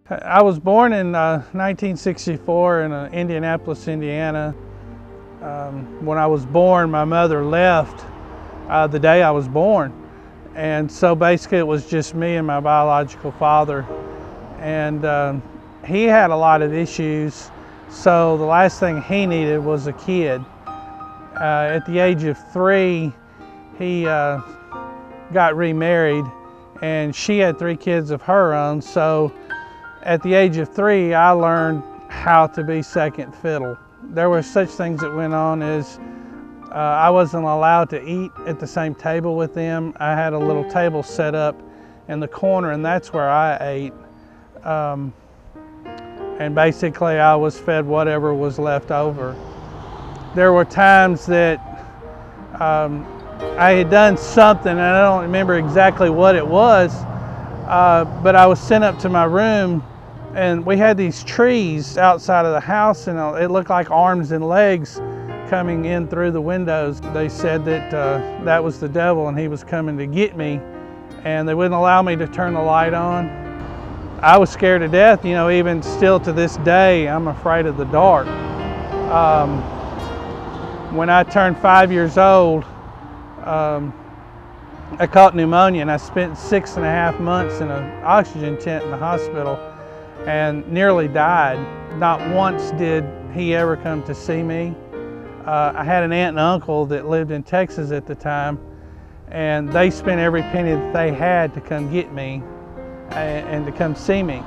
I was born in 1964 in Indianapolis, Indiana. When I was born, my mother left the day I was born. And so basically it was just me and my biological father. And he had a lot of issues, so the last thing he needed was a kid. At the age of 3, he got remarried, and she had 3 kids of her own. So at the age of 3, I learned how to be second fiddle. There were such things that went on as I wasn't allowed to eat at the same table with them. I had a little table set up in the corner, and that's where I ate. And basically I was fed whatever was left over. There were times that I had done something, and I don't remember exactly what it was, but I was sent up to my room, and we had these trees outside of the house, and it looked like arms and legs coming in through the windows. They said that that was the devil and he was coming to get me, and they wouldn't allow me to turn the light on. I was scared to death, you know, even still to this day, I'm afraid of the dark. When I turned 5 years old, I caught pneumonia, and I spent 6.5 months in an oxygen tent in the hospital and nearly died. Not once did he ever come to see me. I had an aunt and uncle that lived in Texas at the time, and they spent every penny that they had to come get me and to come see me.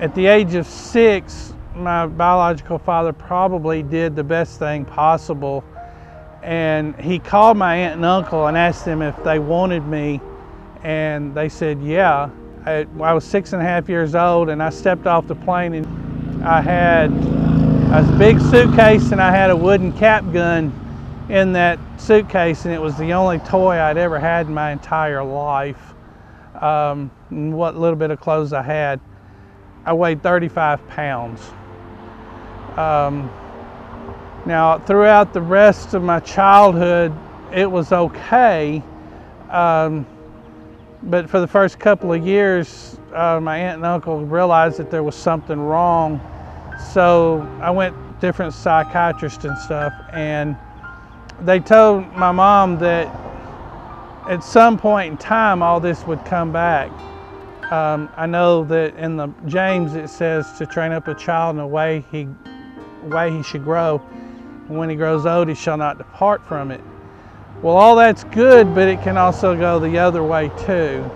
At the age of 6, my biological father probably did the best thing possible, and he called my aunt and uncle and asked them if they wanted me, and they said yeah. I was 6.5 years old, and I stepped off the plane, and I had a big suitcase, and I had a wooden cap gun in that suitcase, and it was the only toy I'd ever had in my entire life. And what little bit of clothes I had. I weighed 35 pounds. Now, throughout the rest of my childhood, it was okay. But for the first couple of years, my aunt and uncle realized that there was something wrong. So I went to different psychiatrists and stuff, and they told my mom that at some point in time all this would come back. I know that in the James it says to train up a child in the way he should grow, and when he grows old he shall not depart from it. Well, all that's good, but it can also go the other way too.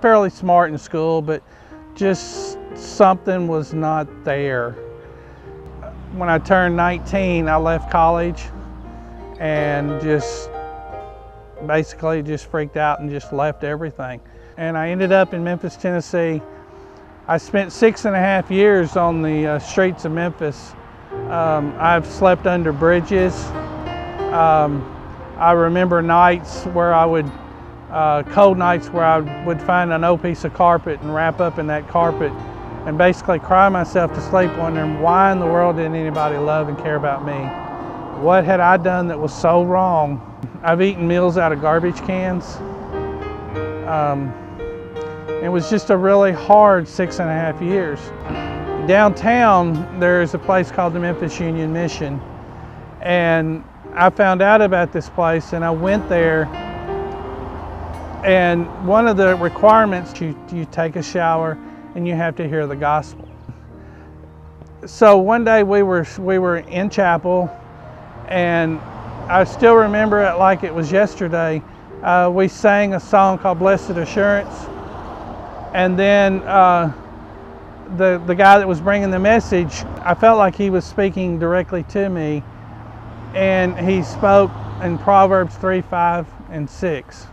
Fairly smart in school, but just something was not there. When I turned 19, I left college and just basically just freaked out and just left everything. And I ended up in Memphis, Tennessee. I spent 6.5 years on the streets of Memphis. I've slept under bridges. I remember nights where I would, cold nights where I would find an old piece of carpet and wrap up in that carpet and basically cry myself to sleep wondering why in the world didn't anybody love and care about me? What had I done that was so wrong? I've eaten meals out of garbage cans. It was just a really hard 6.5 years. Downtown, there's a place called the Memphis Union Mission, and I found out about this place, and I went there, and one of the requirements, you take a shower and you have to hear the gospel. So one day we were in chapel, and I still remember it like it was yesterday. We sang a song called Blessed Assurance, and then the guy that was bringing the message, I felt like he was speaking directly to me, and he spoke in Proverbs 3, 5, and 6.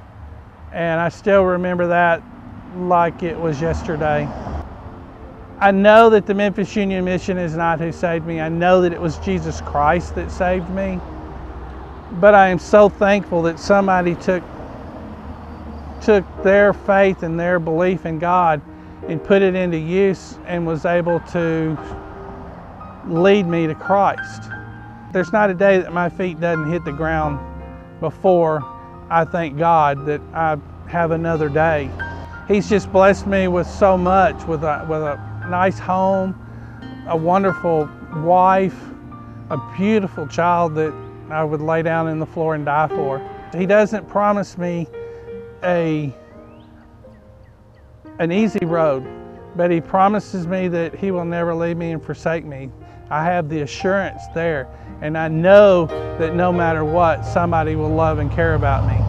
And I still remember that like it was yesterday. I know that the Memphis Union Mission is not who saved me. I know that it was Jesus Christ that saved me. But I am so thankful that somebody took their faith and their belief in God and put it into use and was able to lead me to Christ. There's not a day that my feet doesn't hit the ground before I thank God that I have another day. He's just blessed me with so much, with a nice home, a wonderful wife, a beautiful child that I would lay down in the floor and die for. He doesn't promise me an easy road, but he promises me that he will never leave me and forsake me. I have the assurance there, and I know that no matter what, somebody will love and care about me.